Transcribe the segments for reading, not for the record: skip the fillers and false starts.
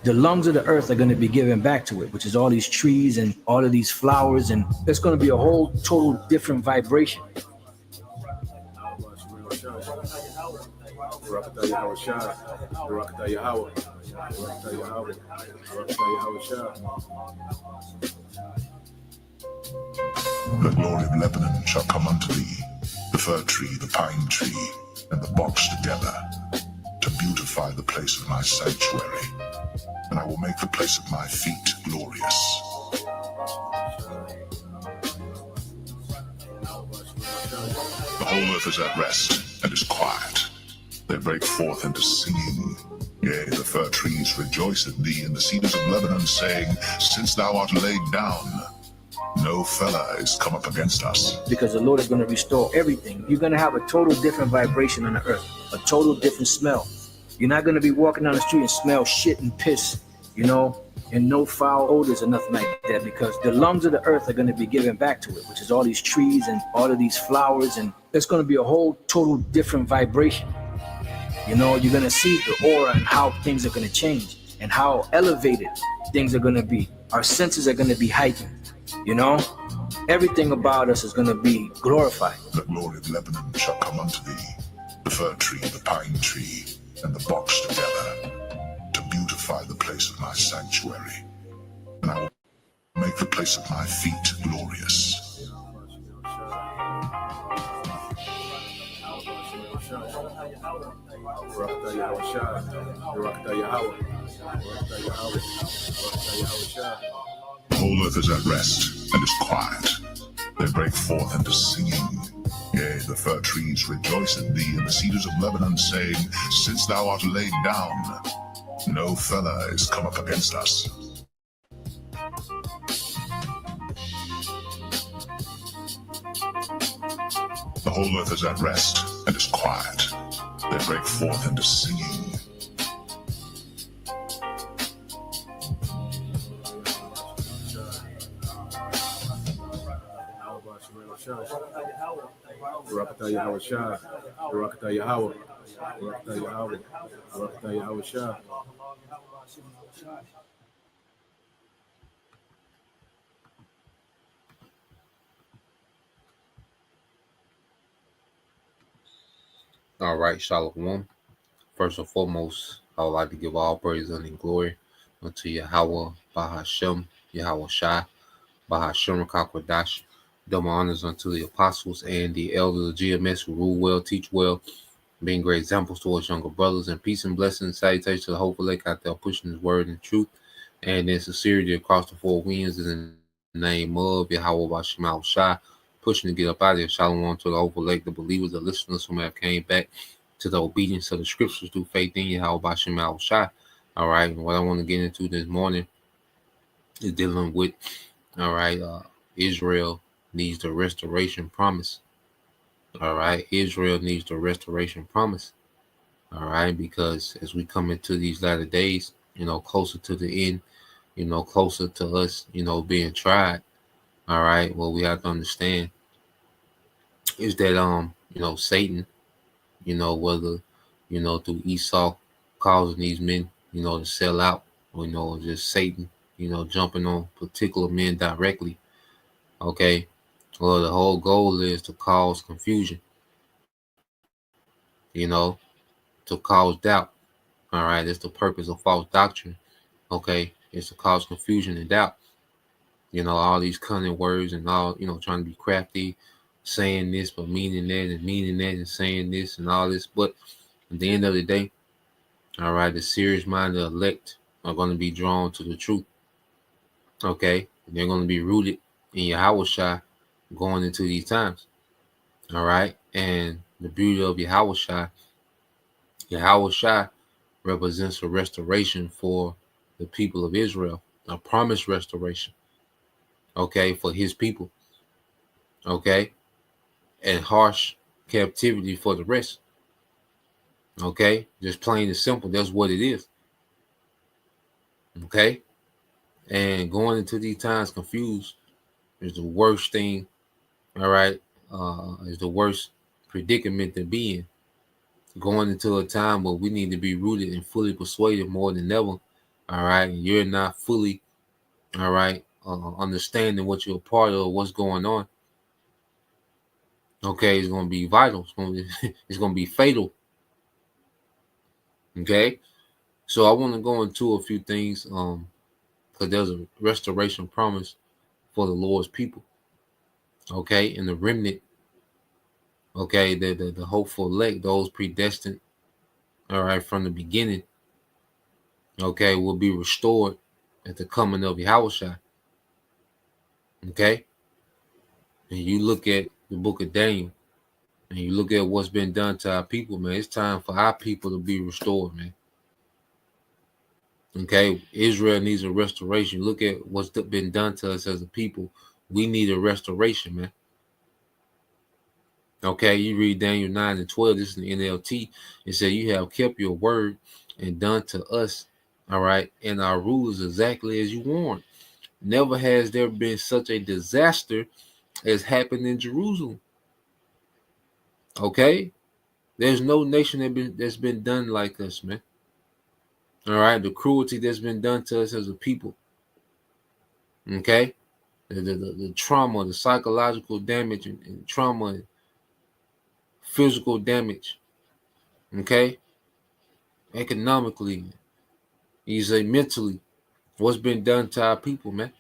The lungs of the earth are going to be given back to it, which is all these trees and all of these flowers, and it's going to be a whole total different vibration. The glory of Lebanon shall come unto thee, the fir tree, the pine tree, and the box together, to beautify the place of my sanctuary, and I will make the place of my feet glorious. The whole earth is at rest and is quiet. They break forth into singing. Yea, the fir trees rejoice in thee, and the cedars of Lebanon, saying, since thou art laid down, no fella is come up against us. Because the Lord is going to restore everything. You're going to have a total different vibration on the earth, a total different smell. You're not going to be walking down the street and smell shit and piss, and no foul odors or nothing like that, because the lungs of the earth are going to be given back to it, which is all these trees and all of these flowers, and it's going to be a whole total different vibration. You're going to see the aura and how things are going to change and how elevated things are going to be. Our senses are going to be heightened. Everything about us is going to be glorified. The glory of Lebanon shall come unto thee, the fir tree, the pine tree, and the box together, to beautify the place of my sanctuary, and I will make the place of my feet glorious. The whole earth is at rest and is quiet. They break forth into singing. Yea, the fir trees rejoice in thee, and the cedars of Lebanon, saying, since thou art laid down, no fella is come up against us. The whole earth is at rest and is quiet. They break forth into singing. Barakatah Yahweh Shah, Barakatah Yahweh, Barakatah Yahweh, Barakatah Yahweh Shah. All right, Shalom. First and foremost, I would like to give all praise and glory unto Yahweh, Bahashem, Yahweh Shai, Bahashem Kakwadash. Double honors unto the apostles and the elders of GMS who rule well, teach well, being great examples towards younger brothers, and peace and blessings, salutations to the hopeful lake out there pushing his word and truth and in sincerity across the four winds in the name of Yahweh Bashim Shai, pushing to get up out of here. Shalom to the hopeful lake, the believers, the listeners who have came back to the obedience of the scriptures through faith in Yahweh Bashim Shai. All right, and what I want to get into this morning is dealing with, Israel needs the restoration promise. All right, Israel needs the restoration promise. All right, because as we come into these latter days, closer to the end, closer to us, being tried. All right, what we have to understand is that Satan, whether through Esau causing these men, to sell out, or just Satan, jumping on particular men directly. Okay. Well, the whole goal is to cause confusion, to cause doubt. All right, that's the purpose of false doctrine. Okay, it's to cause confusion and doubt. All these cunning words and all, trying to be crafty, saying this but meaning that and saying this and all this. But at the end of the day, all right, the serious-minded elect are going to be drawn to the truth. Okay, they're going to be rooted in Yahweh Shai going into these times. All right. And the beauty of Yahweh Shai represents a restoration for the people of Israel, a promised restoration. Okay. For his people. Okay. And harsh captivity for the rest. Okay. Just plain and simple. That's what it is. Okay. And going into these times confused is the worst thing. All right. Is the worst predicament to be in. going into a time where we need to be rooted and fully persuaded more than ever. All right. You're not fully, all right, understanding what you're a part of, what's going on. Okay. It's going to be vital. It's going to be fatal. Okay. So I want to go into a few things because there's a restoration promise for the Lord's people. Okay. And the remnant. Okay. The hopeful elect, those predestined, all right, from the beginning, okay, will be restored at the coming of Yahushua. Okay. And you look at the book of Daniel and you look at what's been done to our people, man. It's time for our people to be restored, man. Okay. Israel needs a restoration. Look at what's been done to us as a people. We need a restoration, man. Okay. You read Daniel 9 and 12. This is the NLT. It said, you have kept your word and done to us, all right, and our rulers exactly as you warned. Never has there been such a disaster as happened in Jerusalem. Okay. There's no nation that's been done like us, man. All right. The cruelty that's been done to us as a people. Okay. The trauma, the psychological damage and trauma, and physical damage. Okay. Economically, you say mentally, what's been done to our people, man.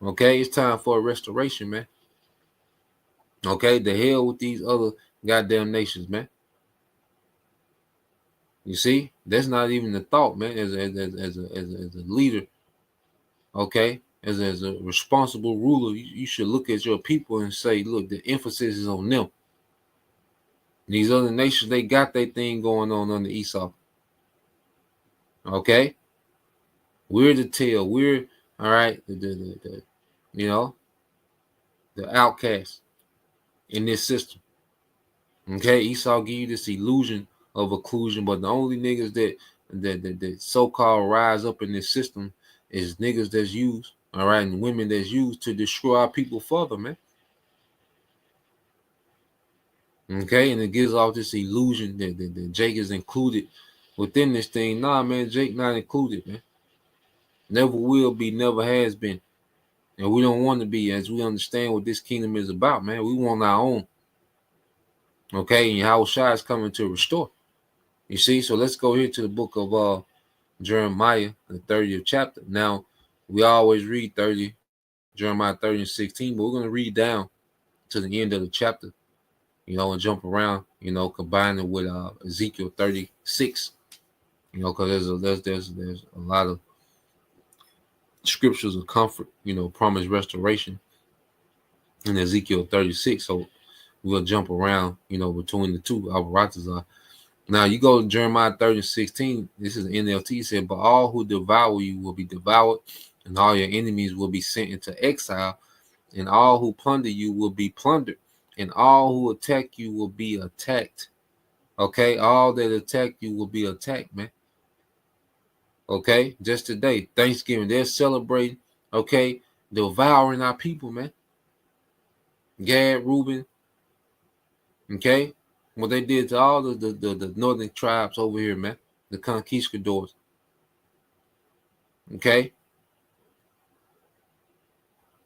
Okay. It's time for a restoration, man. Okay. The hell with these other goddamn nations, man. You see, that's not even the thought, man. As a leader, okay, as a responsible ruler, you should look at your people and say, look, the emphasis is on them. These other nations, they got their thing going on under Esau. Okay, we're the tail. We're all right. The you know, the outcast in this system. Okay, Esau give you this illusion of occlusion, but the only niggas that so-called rise up in this system is niggas that's used, all right, and women that's used to destroy our people further, man. Okay, and it gives off this illusion that Jake is included within this thing. Nah, man, Jake not included, man. Never will be, never has been. And we don't want to be, as we understand what this kingdom is about, man. We want our own. Okay, and Yahushua is coming to restore. You see, so let's go here to the book of Jeremiah, the 30th chapter. Now, we always read Jeremiah 30 and 16, but we're going to read down to the end of the chapter, you know, and jump around, you know, combining with Ezekiel 36, you know, because there's a lot of scriptures of comfort, you know, promised restoration in Ezekiel 36. So we'll jump around, you know, between the two Albaratazar. Now you go to Jeremiah 30 and 16. This is NLT. It said, but all who devour you will be devoured, and all your enemies will be sent into exile, and all who plunder you will be plundered, and all who attack you will be attacked. Okay, all that attack you will be attacked, man. Okay, just today, Thanksgiving, they're celebrating, okay, devouring our people, man. Gad, Reuben, okay, what they did to all the northern tribes over here, man, the conquistadors. Okay,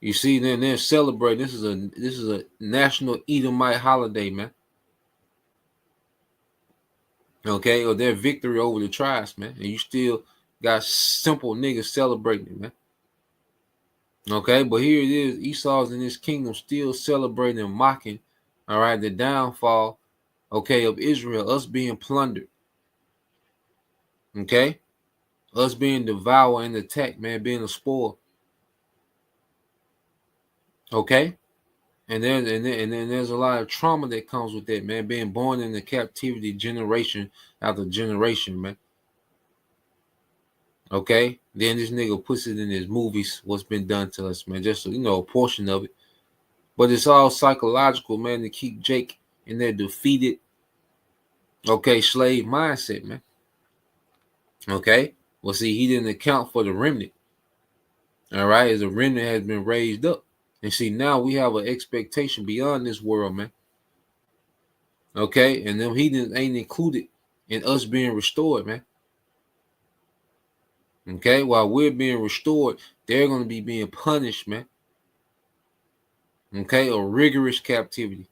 you see, then they're celebrating. This is a national Edomite holiday, man. Okay, or their victory over the tribes, man, and you still got simple niggas celebrating it, man. Okay, but here it is, Esau's in this kingdom still celebrating and mocking, all right, the downfall, okay, of Israel, us being plundered. Okay, us being devoured and attacked, man, being a spoil. Okay, and then there's a lot of trauma that comes with that, man, being born into captivity generation after generation, man. Okay, then this nigga puts it in his movies, what's been done to us, man, just, you know, a portion of it. But it's all psychological, man, to keep Jake in that defeated, okay, slave mindset, man. Okay, well, see, he didn't account for the remnant. All right, as the remnant has been raised up. And see, now we have an expectation beyond this world, man. Okay, and them heathens ain't included in us being restored, man. Okay, while we're being restored, they're going to be being punished, man. Okay, a rigorous captivity.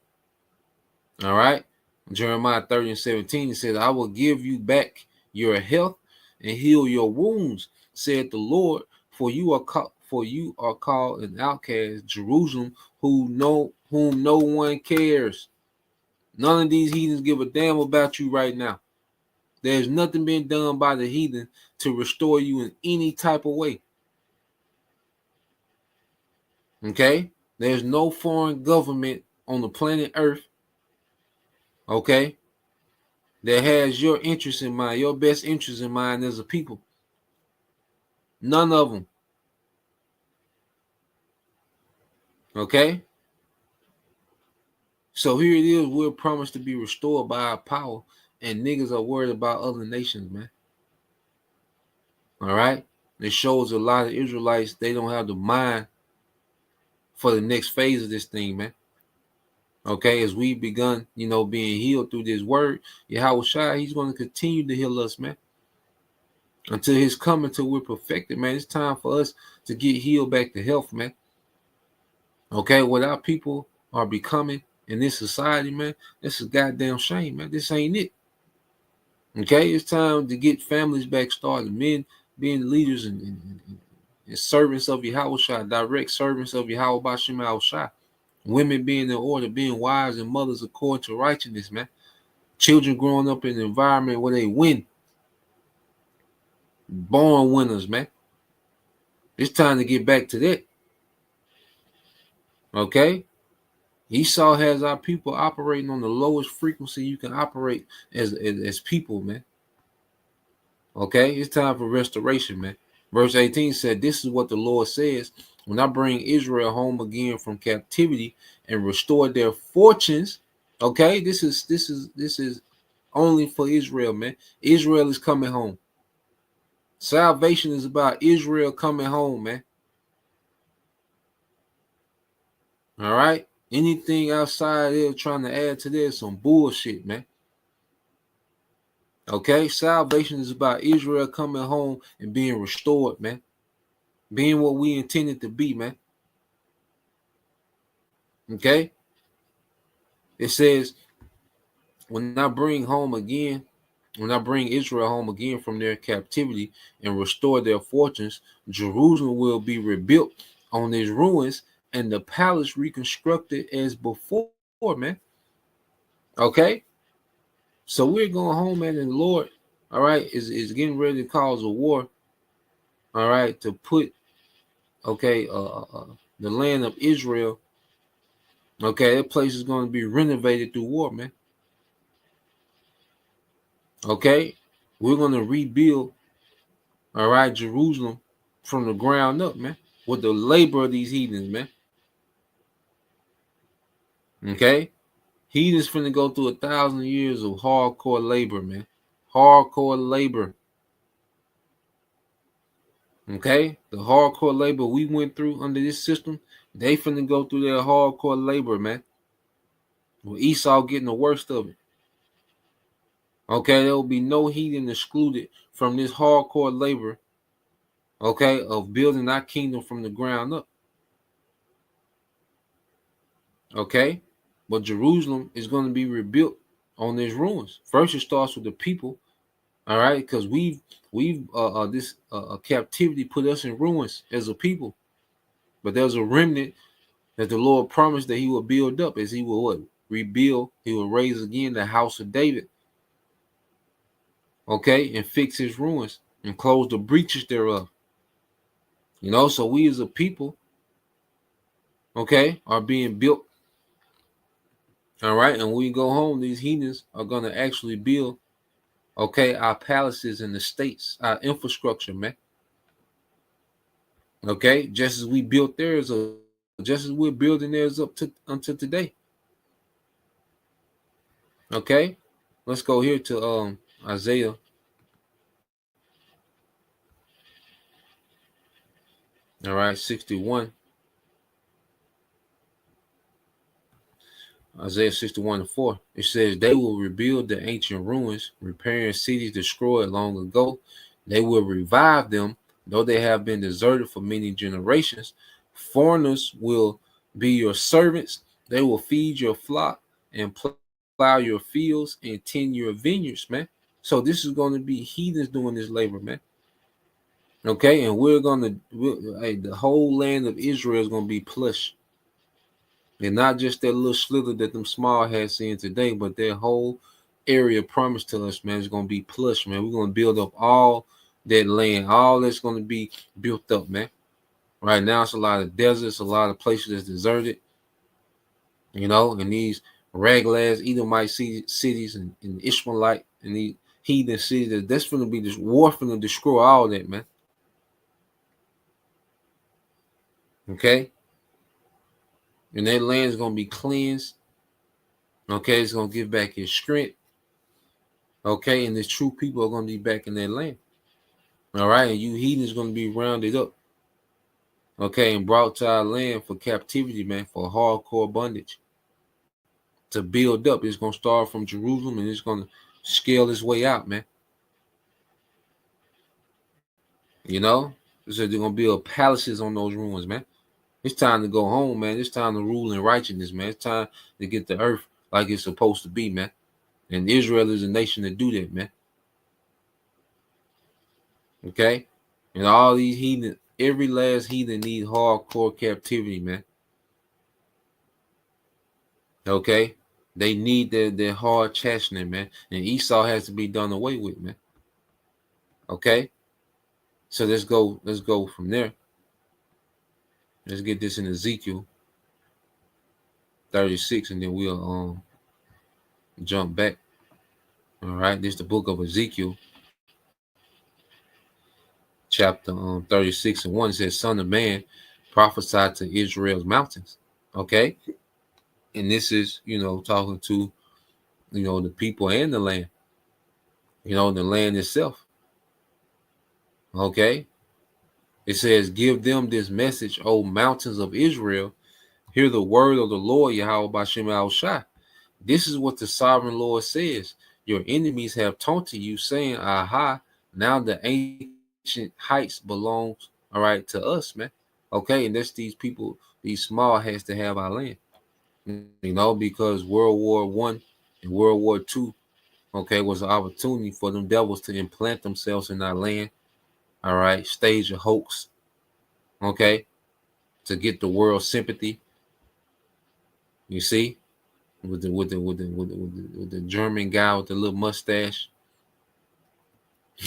All right. Jeremiah 30:17, it says, I will give you back your health and heal your wounds, said the Lord, for you are called an outcast, Jerusalem, whom no one cares. None of these heathens give a damn about you right now. There's nothing being done by the heathen to restore you in any type of way. Okay? There's no foreign government on the planet Earth, okay, that has your interest in mind, your best interest in mind as a people. None of them. Okay? So here it is, we're promised to be restored by our power, and niggas are worried about other nations, man. All right? It shows a lot of Israelites, they don't have the mind for the next phase of this thing, man. Okay, as we've begun, being healed through this word, Yahweh Shai, he's going to continue to heal us, man. Until his coming, till we're perfected, man. It's time for us to get healed back to health, man. Okay, what our people are becoming in this society, man, this is a goddamn shame, man. This ain't it. Okay, it's time to get families back started, men being leaders and servants of Yahweh Shai, direct servants of Yahweh Bashim Al Shai. Women being in order, being wives and mothers according to righteousness, man. Children growing up in an environment where they win. Born winners, man. It's time to get back to that. Okay? Esau has our people operating on the lowest frequency you can operate as people, man. Okay? It's time for restoration, man. Verse 18 said, this is what the Lord says. When I bring Israel home again from captivity and restore their fortunes, okay? This is only for Israel, man. Israel is coming home. Salvation is about Israel coming home, man. All right? Anything outside there trying to add to this, some bullshit, man. Okay? Salvation is about Israel coming home and being restored, man. Being what we intended to be, man. Okay? It says, when I bring Israel home again from their captivity and restore their fortunes, Jerusalem will be rebuilt on its ruins and the palace reconstructed as before, man. Okay? So we're going home, man, and the Lord, all right, is getting ready to cause a war, all right, to put, okay, the land of Israel, okay, that place is going to be renovated through war, man. Okay? We're going to rebuild, all right, Jerusalem from the ground up, man, with the labor of these heathens, man. Okay? Heathens finna go through 1,000 years of hardcore labor, man. Hardcore labor. Okay? The hardcore labor we went through under this system, they finna go through their hardcore labor, man. With Esau getting the worst of it. Okay? There will be no heathen excluded from this hardcore labor, okay, of building our kingdom from the ground up. Okay? But Jerusalem is going to be rebuilt on these ruins. First, it starts with the people, all right, because we've this captivity put us in ruins as a people. But there's a remnant that the Lord promised that He will build up, as He will what? Rebuild. He will raise again the house of David, okay, and fix His ruins and close the breaches thereof. So we as a people, okay, are being built. All right, and when we go home, these heathens are going to actually build, okay, our palaces and the states, our infrastructure, man. Okay, just as we built theirs, just as we're building theirs up until today. Okay, let's go here to Isaiah. All right, 61. Isaiah 61:4. It says, they will rebuild the ancient ruins, repairing cities destroyed long ago. They will revive them, though they have been deserted for many generations. Foreigners will be your servants. They will feed your flock and plow your fields and tend your vineyards, man. So this is going to be heathens doing this labor, man. Okay, and the whole land of Israel is going to be plush. And not just that little slither that them small hats in today, but their whole area promised to us, man, is going to be plush, man. We're going to build up all that land. All that's going to be built up, man. Right now, it's a lot of deserts, a lot of places that's deserted, and these raglass Edomite cities and Ishmaelite and these heathen cities, that's going to be this war to destroy all that, man. Okay? And that land is going to be cleansed. Okay, it's going to give back its strength. Okay, and the true people are going to be back in that land. All right, and you heathens going to be rounded up. Okay, and brought to our land for captivity, man, for hardcore bondage. To build up, it's going to start from Jerusalem and it's going to scale its way out, man. So they're going to build palaces on those ruins, man. It's time to go home, man. It's time to rule in righteousness, man. It's time to get the earth like it's supposed to be, man. And Israel is a nation to do that, man. Okay? And all these heathen, every last heathen need hardcore captivity, man. Okay? They need their hard chastening, man. And Esau has to be done away with, man. Okay? So let's go from there. Let's get this in Ezekiel 36, and then we'll jump back. All right, this is the book of Ezekiel, chapter 36 and 1. It says, Son of man, prophesy to Israel's mountains. Okay, and this is talking to the people and the land, the land itself. Okay. It says, give them this message, O mountains of Israel. Hear the word of the Lord, Yahweh Bashem Al-Shai. This is what the sovereign Lord says. Your enemies have taunted you, saying, aha, now the ancient heights belongs, all right, to us, man. Okay, and that's these people, these small hats that have our land. Because World War I and World War II, okay, was an opportunity for them devils to implant themselves in our land. All right, stage a hoax, okay, to get the world's sympathy. You see, with the German guy with the little mustache,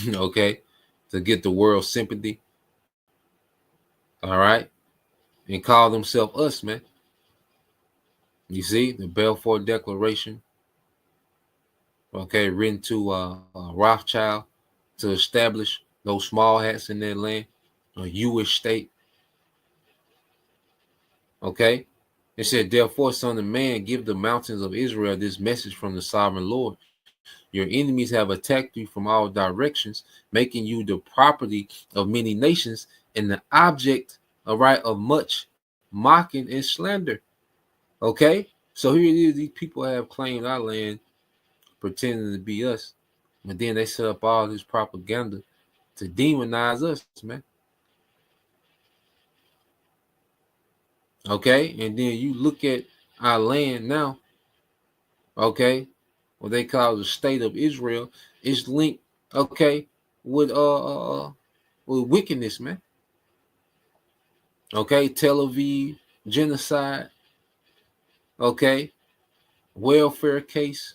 okay, to get the world's sympathy. All right, and call themselves us, man. You see, the Balfour Declaration, okay, written to Rothschild to establish those small hats in their land, a Jewish state. Okay. It said, therefore, son of man, give the mountains of Israel this message from the sovereign Lord. Your enemies have attacked you from all directions, making you the property of many nations and the object, all right, of much mocking and slander. Okay. So here it is. These people have claimed our land, pretending to be us. But then they set up all this propaganda to demonize us, man. Okay, and then you look at our land now, okay, what they call the state of Israel, is linked, okay, with wickedness, man. Okay, Tel Aviv, genocide, okay, welfare case,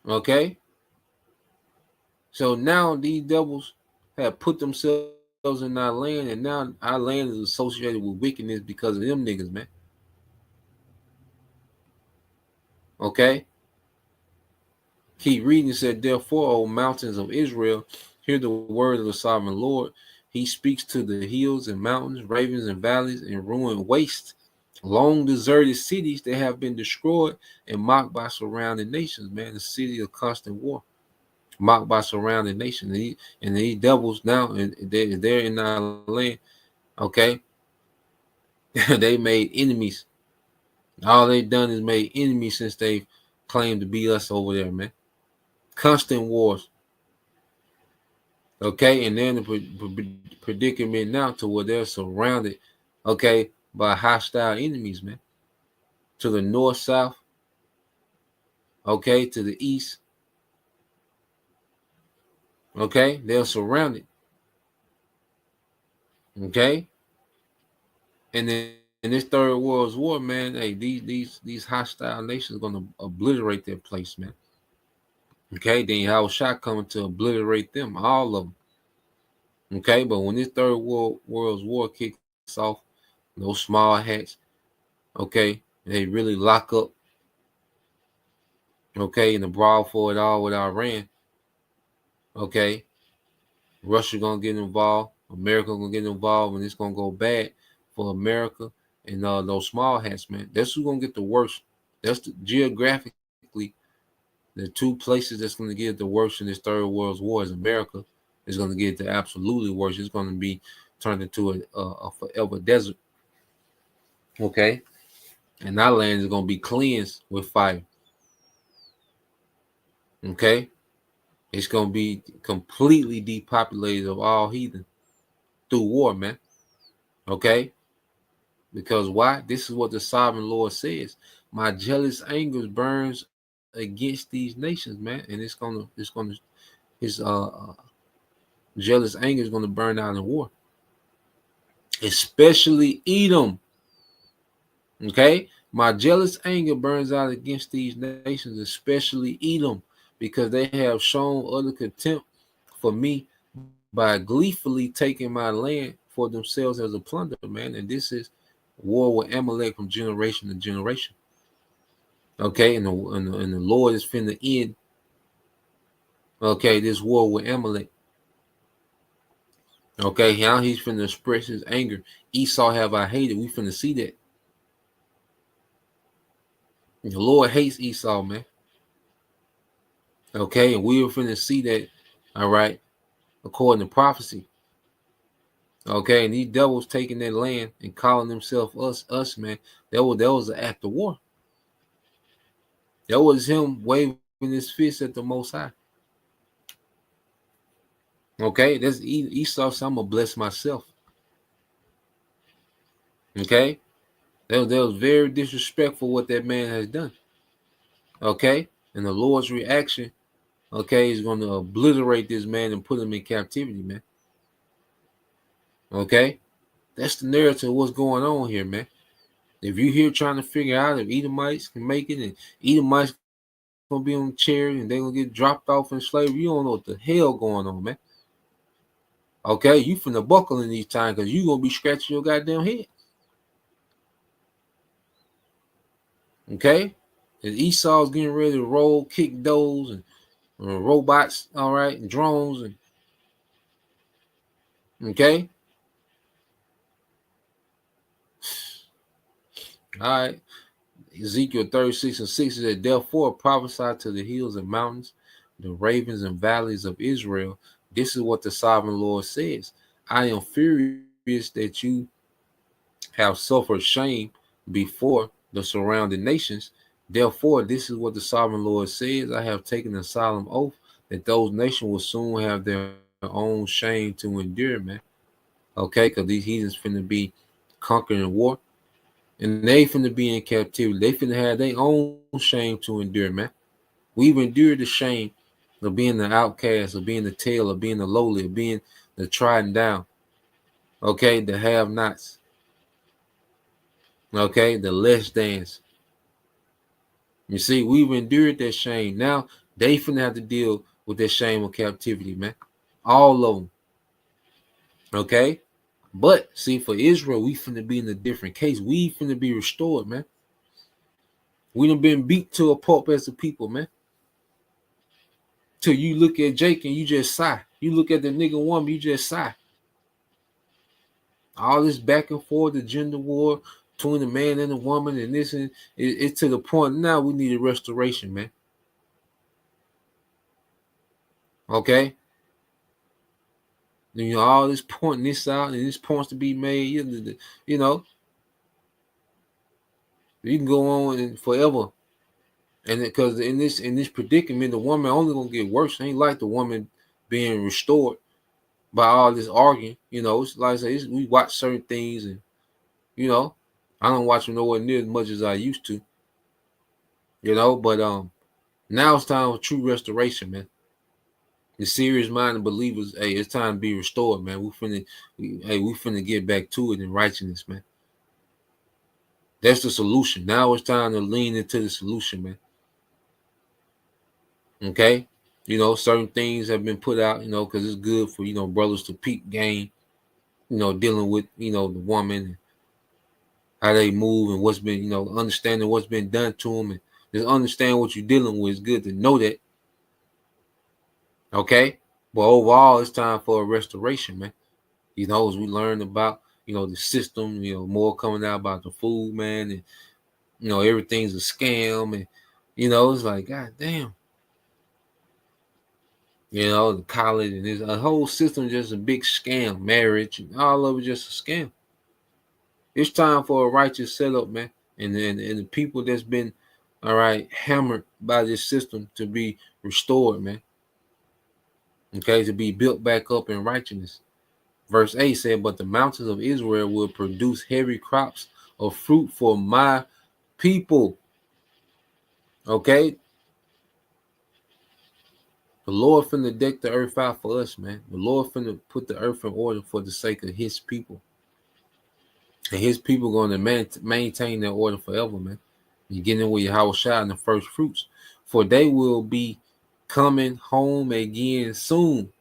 okay. So now these devils have put themselves in our land, and now our land is associated with wickedness because of them niggas, man. Okay. Keep reading. It said, therefore, O mountains of Israel, hear the word of the sovereign Lord. He speaks to the hills and mountains, ravens and valleys, and ruined waste, long deserted cities that have been destroyed and mocked by surrounding nations, man. The city of constant war, mocked by surrounding nations. And these devils now, and they're in our land, okay? They made enemies, All they done is made enemies since they claimed to be us over there, man. Constant wars. Okay, and they're in a predicament now to where they're surrounded, okay, by hostile enemies, man. To the north, south, okay, to the east, okay, they're surrounded, okay. And then in this third world war, man, hey, these hostile nations gonna obliterate their place, man. Okay, then Yahweh Shah coming to obliterate them, all of them. Okay, but when this third world's war kicks off, those small hats, okay, they really lock up, okay, in the brawl for it all with Iran, okay, Russia gonna get involved, America gonna get involved, and it's gonna go bad for America and those small hats, man. That's who's gonna get the worst. That's geographically the two places that's gonna get the worst in this third world war is America is gonna get the absolutely worst. It's gonna be turned into a forever desert. Okay, and our land is gonna be cleansed with fire. Okay, it's gonna be completely depopulated of all heathen through war, man. Okay, because why? This is what the sovereign Lord says. My jealous anger burns against these nations, man, and his jealous anger is gonna burn out in war, especially Edom. Okay, my jealous anger burns out against these nations, especially Edom, because they have shown utter contempt for me by gleefully taking my land for themselves as a plunder, man. And this is war with Amalek from generation to generation. Okay, and the Lord is finna end. Okay, this war with Amalek. Okay, now he's finna express his anger. Esau have I hated. We finna see that. The Lord hates Esau, man. Okay, and we are finna see that, all right, according to prophecy. Okay, and these devils taking their land and calling themselves us, man. That was an act of war. That was him waving his fist at the Most High. Okay, that's Esau. So I'm gonna bless myself. Okay, that was very disrespectful what that man has done. Okay, and the Lord's reaction, okay, is going to obliterate this man and put him in captivity, man. Okay, that's the narrative of what's going on here, man. If you're here trying to figure out if Edomites can make it and Edomites gonna be on the chair and they're gonna get dropped off in slavery, you don't know what the hell going on, man. Okay, you finna buckle in these times because you gonna be scratching your goddamn head. Okay, and Esau's getting ready to roll, kick those and robots, all right, and drones, and okay, all right. Ezekiel 36:6 says, therefore prophesy to the hills and mountains, the ravens and valleys of Israel. This is what the sovereign Lord says. I am furious that you have suffered shame before the surrounding nations. Therefore, this is what the sovereign Lord says. I have taken a solemn oath that those nations will soon have their own shame to endure, man. Okay, because these heathens finna be conquered in war. And they finna be in captivity. They finna have their own shame to endure, man. We've endured the shame of being the outcast, of being the tail, of being the lowly, of being the trodden down. Okay, the have-nots. Okay, the less than's. You see, we've endured that shame. Now they finna have to deal with that shame of captivity, man. All of them. Okay? But see, for Israel, we finna be in a different case. We finna be restored, man. We done been beat to a pulp as a people, man. Till you look at Jake and you just sigh. You look at the nigga woman, you just sigh. All this back and forth, the gender war between the man and the woman, and this, and it's to the point now we need a restoration, man. Okay? You know, all this pointing this out and this points to be made, you know. You can go on and forever. And because in this predicament, the woman only gonna get worse. It ain't like the woman being restored by all this arguing. It's like I say, we watch certain things, and I don't watch them nowhere near as much as I used to. But now it's time for true restoration, man. The serious minded believers, hey, it's time to be restored, man. We finna get back to it in righteousness, man. That's the solution. Now it's time to lean into the solution, man. Okay? Certain things have been put out, because it's good for, brothers to peep game, dealing with, the woman, and how they move and what's been, understanding what's been done to them, and just understand what you're dealing with. It's good to know that. Okay? But overall, it's time for a restoration, man. As we learn about, the system, more coming out about the food, man, and, everything's a scam, and, it's like, God damn. The college and the whole system just a big scam, marriage, and all of it just a scam. It's time for a righteous setup, man. And the people that's been, all right, hammered by this system to be restored, man. Okay, to be built back up in righteousness. Verse 8 said, but the mountains of Israel will produce heavy crops of fruit for my people. Okay? The Lord finna deck the earth out for us, man. The Lord finna put the earth in order for the sake of his people. And his people going to maintain their order forever, man. You get in with your house shot in the first fruits. For they will be coming home again soon.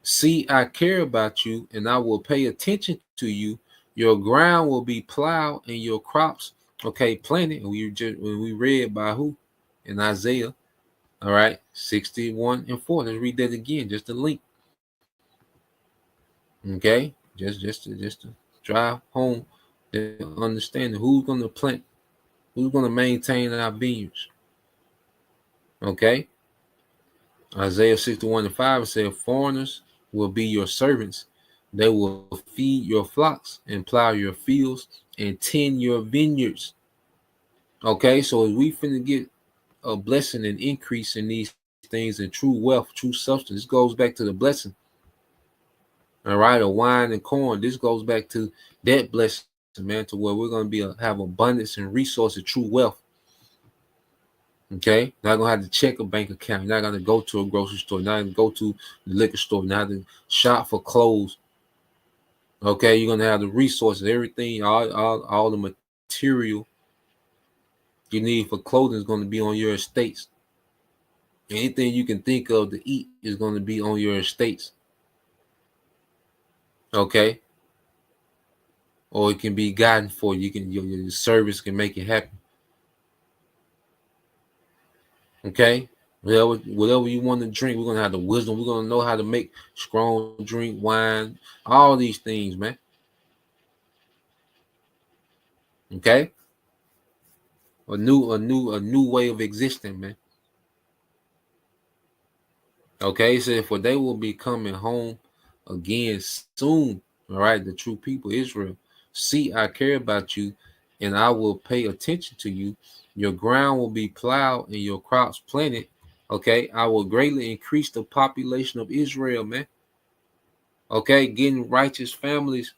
See, I care about you, and I will pay attention to you. Your ground will be plowed, and your crops, planted. And we read by who? In Isaiah. All right, 61:4. Let's read that again. Just a link. Okay, just to drive home the understanding who's going to plant, who's going to maintain our vineyards. Okay, Isaiah 61:5 said, foreigners will be your servants. They will feed your flocks and plow your fields and tend your vineyards. Okay, so as we finna get a blessing and increase in these things and true wealth, true substance, this goes back to the blessing. All right, of wine and corn. This goes back to that blessing, man, to where we're going to be have abundance and resources, true wealth. Okay, not gonna have to check a bank account. You're not gonna go to a grocery store. You're not gonna go to the liquor store. You're not gonna shop for clothes. Okay, you're gonna have the resources, everything, all the material you need for clothing is going to be on your estates. Anything you can think of to eat is going to be on your estates. Okay, or it can be gotten for you. Your service can make it happen. Okay, whatever you want to drink, we're gonna have the wisdom. We're gonna know how to make strong drink, wine, all these things, man. Okay, a new way of existing, man. Okay, so for they will be coming home again soon. All right, the true people, Israel. See, I care about you, and I will pay attention to you. Your ground will be plowed and your crops planted. Okay, I will greatly increase the population of Israel, man. Okay, getting righteous families.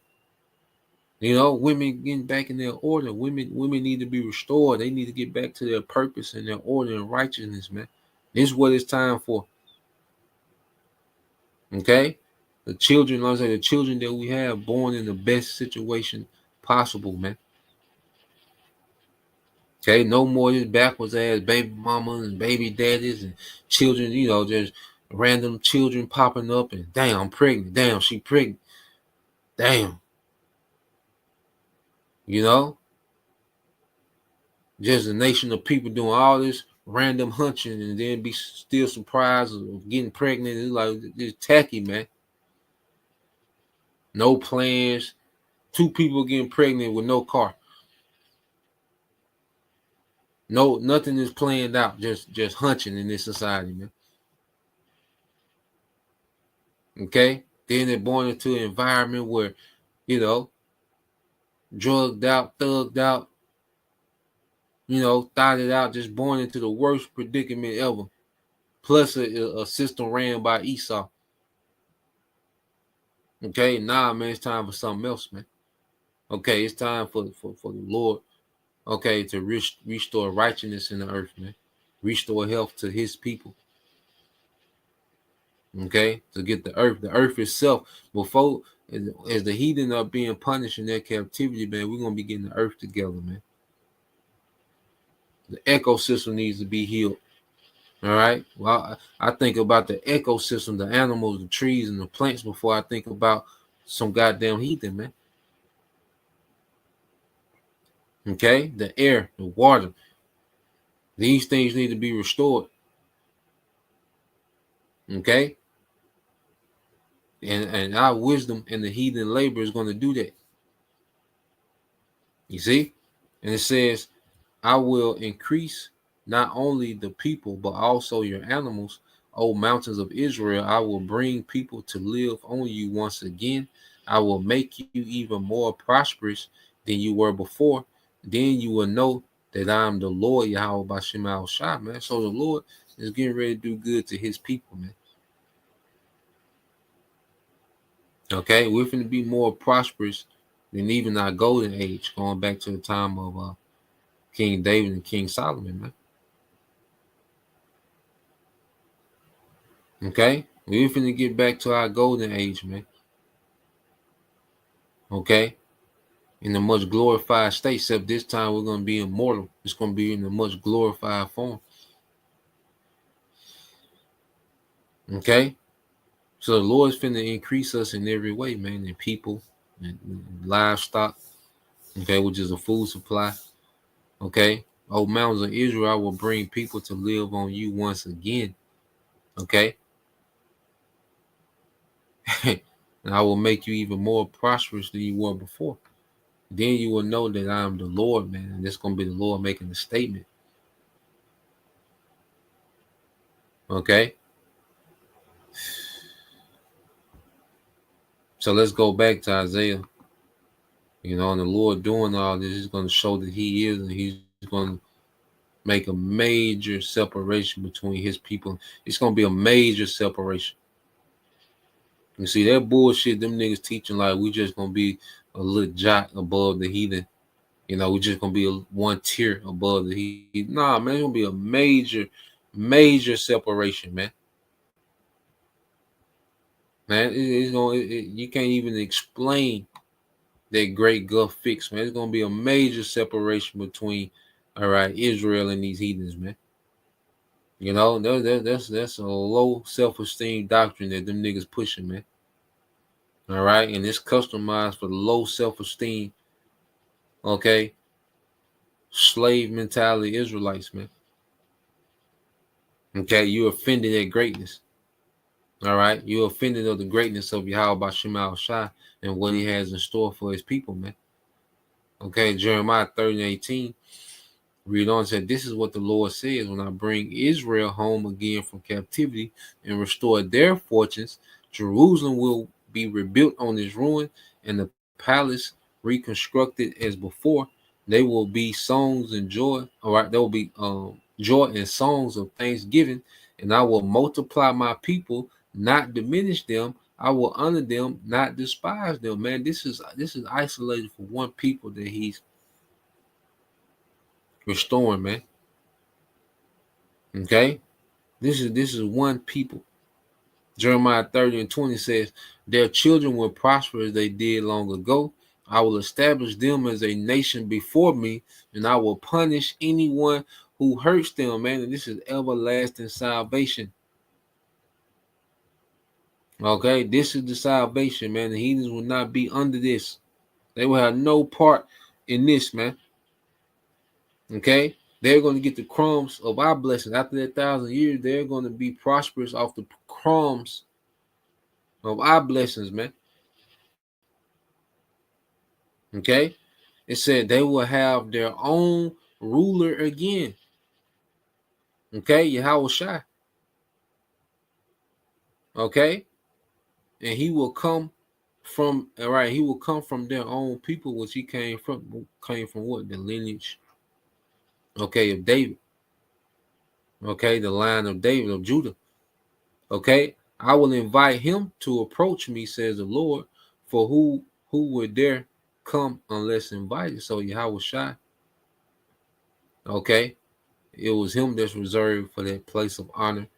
Women getting back in their order. Women need to be restored. They need to get back to their purpose and their order and righteousness, man. This is what it's time for. Okay, the children that we have born in the best situation possible, man. Okay, no more this backwards ass baby mamas and baby daddies and children, just random children popping up and damn, I'm pregnant. Damn, she pregnant. Damn. Just a nation of people doing all this random hunching and then be still surprised of getting pregnant. It's like, it's tacky, man. No plans. 2 people getting pregnant with no car. No, nothing is planned out. Just hunching in this society, man. Okay? Then they're born into an environment where, drugged out, thugged out, thought it out, just born into the worst predicament ever. Plus a system ran by Esau. Okay, man, it's time for something else, man. Okay, it's time for the Lord, okay, to restore righteousness in the earth, man. Restore health to his people. Okay, to get the earth itself, before as the heathen are being punished in their captivity, man, we're gonna be getting the earth together, man. The ecosystem needs to be healed. All right. Well, I think about the ecosystem, the animals, the trees, and the plants before I think about some goddamn heathen, man. Okay, the air, the water, these things need to be restored. Okay, and our wisdom and the heathen labor is going to do that. You see, and it says, "I will increase not only the people but also your animals, O mountains of Israel. I will bring people to live on you once again. I will make you even more prosperous than you were before. Then you will know that I am the Lord Yahweh Bashem Al Shah, man." So the Lord is getting ready to do good to his people, man. Okay, we're going to be more prosperous than even our golden age, going back to the time of King David and King Solomon, man. Okay, we're finna get back to our golden age, man. Okay, in a much glorified state, except this time we're gonna be immortal. It's gonna be in a much glorified form. Okay, so the Lord's finna increase us in every way, man, in people and livestock. Okay, which is a food supply. Okay, O mountains of Israel, I will bring people to live on you once again. Okay. And I will make you even more prosperous than you were before. Then you will know that I am the Lord, man. And it's going to be the Lord making a statement. Okay. So let's go back to Isaiah. And the Lord doing all this is going to show that he is, and he's going to make a major separation between his people. It's going to be a major separation. You see, that bullshit them niggas teaching like we just going to be a little jot above the heathen. We're just gonna be one tier above the heat. Nah, man, it's gonna be a major separation, man. Man, it's gonna. You can't even explain that great Gulf fix, man. It's gonna be a major separation between, all right, Israel and these heathens, man. That's a low self-esteem doctrine that them niggas pushing, man. All right, and it's customized for low self-esteem. Okay, slave mentality Israelites, man. Okay, you offended at greatness. All right, you offended of the greatness of Yahweh Bashem Al Shah and what he has in store for his people, man. Okay, Jeremiah 30:18. Read on, said, "This is what the Lord says: when I bring Israel home again from captivity and restore their fortunes, Jerusalem will be rebuilt on its ruin, and the palace reconstructed as before. They will be songs and joy. All right, there will be joy and songs of thanksgiving, and I will multiply my people, not diminish them. I will honor them, not despise them." Man, this is isolated for one people that he's restoring, man. Okay, this is one people. Jeremiah 30:20 says, "Their children will prosper as they did long ago. I will establish them as a nation before me, and I will punish anyone who hurts them." Man, and this is everlasting salvation. Okay, this is the salvation, man. The heathens will not be under this. They will have no part in this, man. Okay, they're going to get the crumbs of our blessings. After that 1,000 years, they're going to be prosperous off the crumbs of our blessings, man. Okay, it said they will have their own ruler again. Okay, Yahweh Shai. Okay, and he will come from, all right, he will come from their own people, which he came from what? The lineage okay, of David, okay, the line of David, of Judah, okay. I will invite him to approach me, says the Lord, for who would dare come unless invited? So Yahweh Shai, okay, it was him that's reserved for that place of honor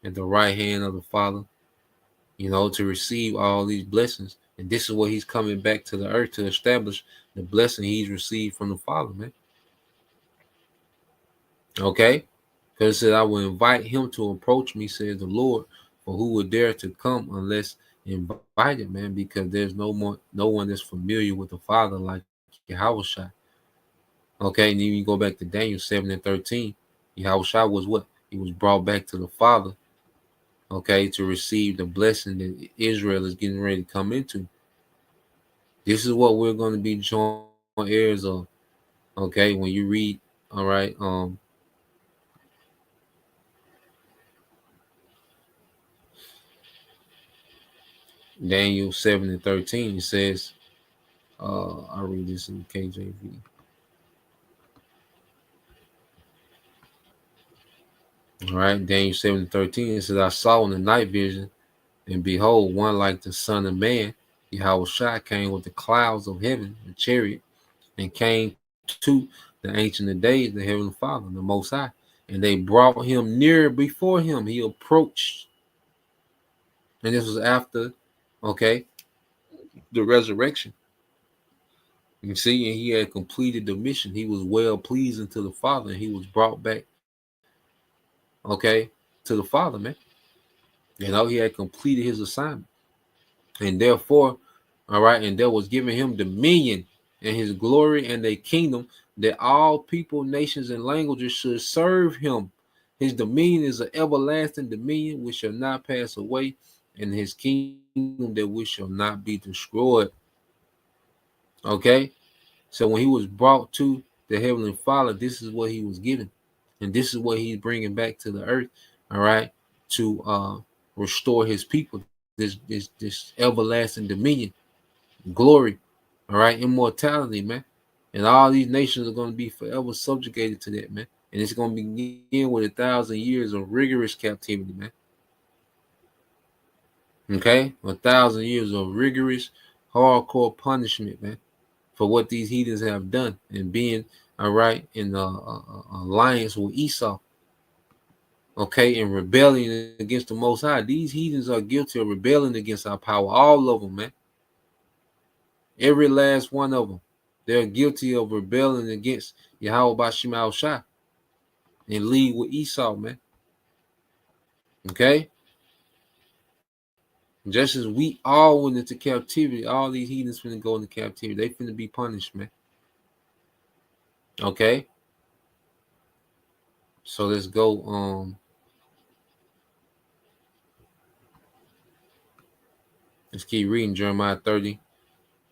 at the right hand of the Father, to receive all these blessings. And this is what he's coming back to the earth to establish the blessing he's received from the Father, man. Okay? Because it said, I will invite him to approach me, says the Lord, for who would dare to come unless invited, man, because there's no one that's familiar with the Father like Yahweh Shai. Okay, and then you go back to Daniel 7 and 13. Yahweh Shai was what? He was brought back to the Father, okay, to receive the blessing that Israel is getting ready to come into. This is what we're going to be joint heirs of. Okay, when you read, all right, Daniel 7 and 13, it says, I'll read this in KJV. All right, Daniel 7 and 13, it says, I saw in the night vision, and behold, one like the Son of Man, Yahweh Shai, came with the clouds of heaven, a chariot, and came to the Ancient of Days, the Heavenly Father, the Most High. And they brought him near before him. He approached. And this was after, okay, the resurrection. You see, and he had completed the mission. He was well pleasing to the Father, and he was brought back, okay, to the Father, man. He had completed his assignment. And therefore, all right, and there was given him dominion and his glory and a kingdom that all people, nations, and languages should serve him. His dominion is an everlasting dominion which shall not pass away, and his kingdom that which shall not be destroyed. Okay? So when he was brought to the Heavenly Father, this is what he was given. And this is what he's bringing back to the earth, all right, to restore his people, this everlasting dominion, glory, all right, immortality, man. And all these nations are going to be forever subjugated to that, man. And it's going to begin with 1,000 years of rigorous captivity, man. Okay? 1,000 years of rigorous, hardcore punishment, man, for what these heathens have done and being, all right, in alliance with Esau. Okay, and rebelling against the Most High. These heathens are guilty of rebelling against our power. All of them, man. Every last one of them. They're guilty of rebelling against Yahweh Bashim Al Shai and league with Esau, man. Okay? Just as we all went into captivity, all these heathens finna go into captivity. They finna be punished, man. Okay? So let's go. Let's keep reading Jeremiah 30.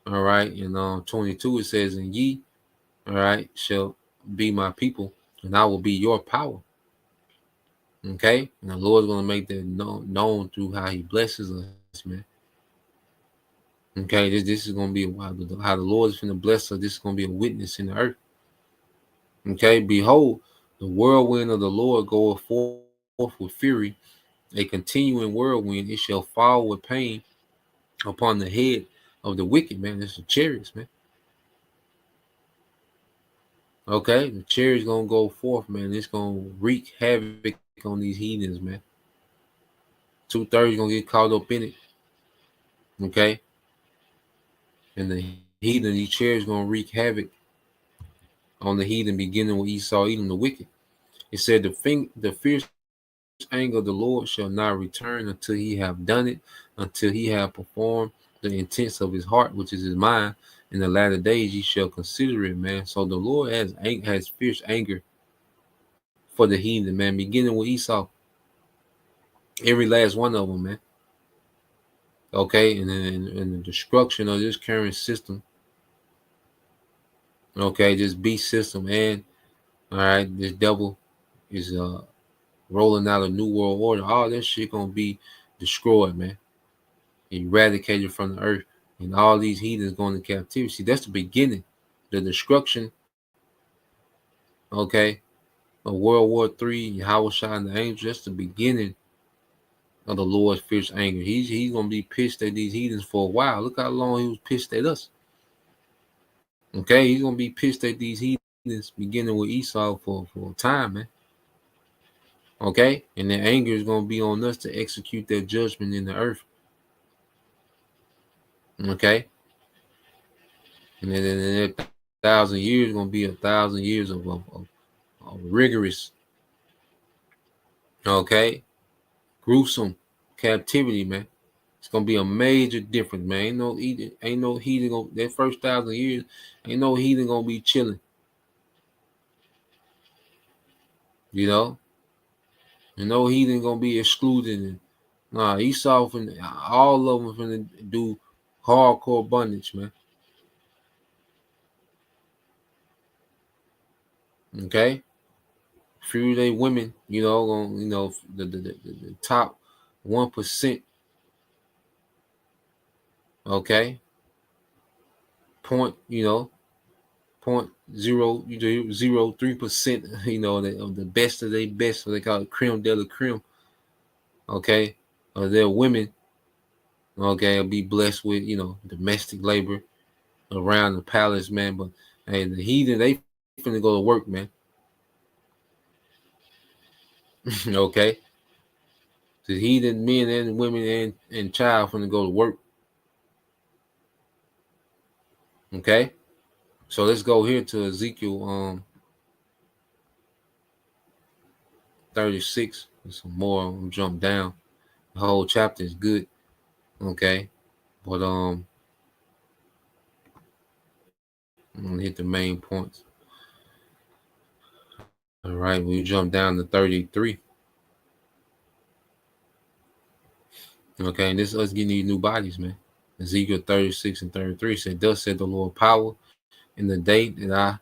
All right, and 22 it says, "And ye, all right, shall be my people, and I will be your power." Okay, and the Lord's gonna make that known through how He blesses us, man. Okay, this is gonna be how the Lord is gonna bless us. This is gonna be a witness in the earth. Okay, behold, the whirlwind of the Lord goeth forth with fury, a continuing whirlwind. It shall fall with pain upon the head of the wicked, man. It's the chariots, man. Okay, the chariot's gonna go forth, man. It's gonna wreak havoc on these heathens, man. 2/3 gonna get caught up in it. Okay, and the heathen, these chariots gonna wreak havoc on the heathen, beginning with Esau, Edom, the wicked. It said, the fierce anger of the Lord shall not return until he have done it, until he have performed the intents of his heart, which is his mind. In the latter days, ye shall consider it, man. So the Lord has fierce anger for the heathen, man, beginning with Esau. Every last one of them, man. Okay, and the destruction of this current system. Okay, this beast system, and all right, this devil is rolling out a new world order. All that shit gonna be destroyed, man. Eradicated from the earth, and all these heathens going to captivity. See, that's the beginning. The destruction Okay, of World War III, Yahweh Shai and the angels, that's the beginning of the Lord's fierce anger. He's gonna be pissed at these heathens for a while. Look how long he was pissed at us. Okay, he's gonna be pissed at these heathens, beginning with Esau for a time, man. Okay, and the anger is gonna be on us to execute that judgment in the earth. Okay, and then 1,000 years is gonna be 1,000 years of rigorous, okay, gruesome captivity, man. It's gonna be a major difference, man. Ain't no heathen gonna that first 1,000 years. Ain't no heathen gonna be chilling. You know, and no heathen gonna be excluded. And, nah, Esau and all of them finna do hardcore bondage, man. Okay, few of they women, the top 1%. Okay, point, 0.003%, of the best of their best, what they call it creme de la creme, okay, of their women, okay, will be blessed with, domestic labor around the palace, man. But hey, the heathen, they finna go to work, man. Okay, the heathen men and women and child finna go to work. Okay, so let's go here to Ezekiel 36. Some more. I'm jump down. The whole chapter is good. Okay, but I'm gonna hit the main points. All right, we jump down to 33. Okay, and this is us getting these new bodies, man. Ezekiel 36 and 33 said, "Thus said the Lord power, in the day that I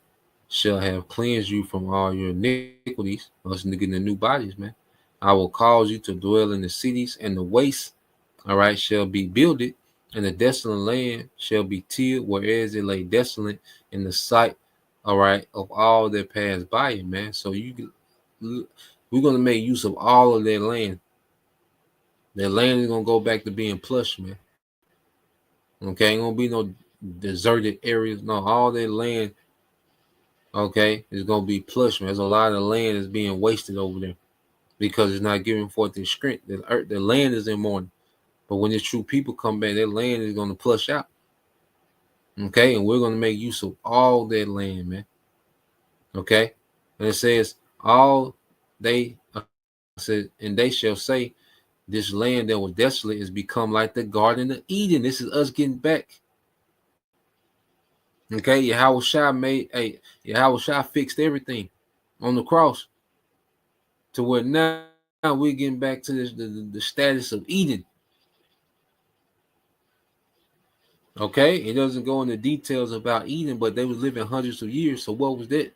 shall have cleansed you from all your iniquities," us getting the new bodies, man. "I will cause you to dwell in the cities, and the waste, all right, shall be builded, and the desolate land shall be tilled, whereas it lay desolate in the sight, all right, of all that pass by it," man. So we're gonna make use of all of that land. That land is gonna go back to being plush, man. Okay, ain't gonna be no deserted areas. No, all that land, okay, is gonna be plush, man. There's a lot of land that's being wasted over there because it's not giving forth its strength. The land is in mourning. But when the true people come back, that land is gonna plush out. Okay, and we're gonna make use of all that land, man. Okay, and it says, all they said, and they shall say, this land that was desolate is become like the Garden of Eden. This is us getting back. Okay, Yahweh Shai fixed everything on the cross to where now we're getting back to the status of Eden. Okay, it doesn't go into details about Eden, but they was living hundreds of years. So what was that?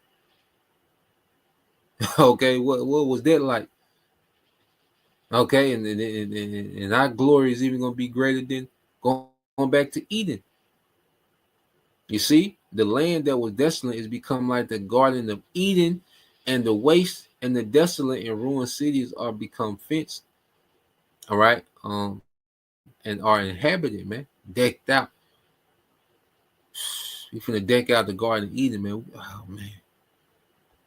Okay, what was that like? Okay, and our glory is even going to be greater than going back to Eden. You see, the land that was desolate is become like the Garden of Eden, and the waste and the desolate and ruined cities are become fenced. All right, and are inhabited, man, decked out. We finna deck out the Garden of Eden, man. Oh man,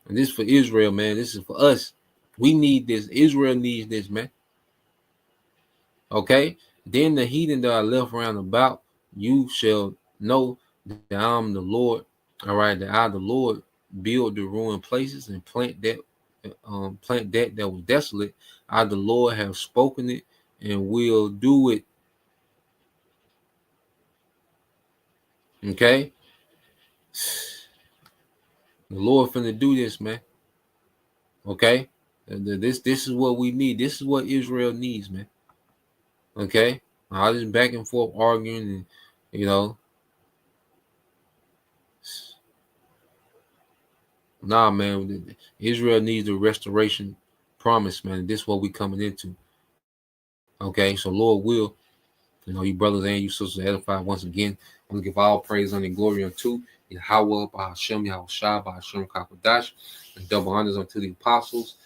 and this is for Israel, man. This is for us. We need this. Israel needs this, man. Okay, then the heathen that are left round about, you shall know that I'm the Lord. All right, that I, the Lord, build the ruined places and plant that was desolate. I, the Lord, have spoken it and will do it. Okay, the Lord finna do this, man. Okay, this is what we need. This is what Israel needs, man. Okay, all this back and forth arguing, and nah, man. Israel needs the restoration promise, man. This is what we coming into. Okay, so Lord will, you brothers and you sisters edify once again. I'm gonna give all praise and glory unto Yahweh, Bahashem, Yahweh Shai, Bahashem Kakadash. And double honors unto the apostles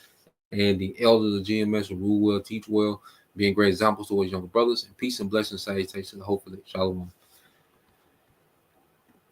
and the elders of GMS who rule well, teach well, being great examples towards younger brothers. And peace and blessings, salutations, and hopefully, shalom.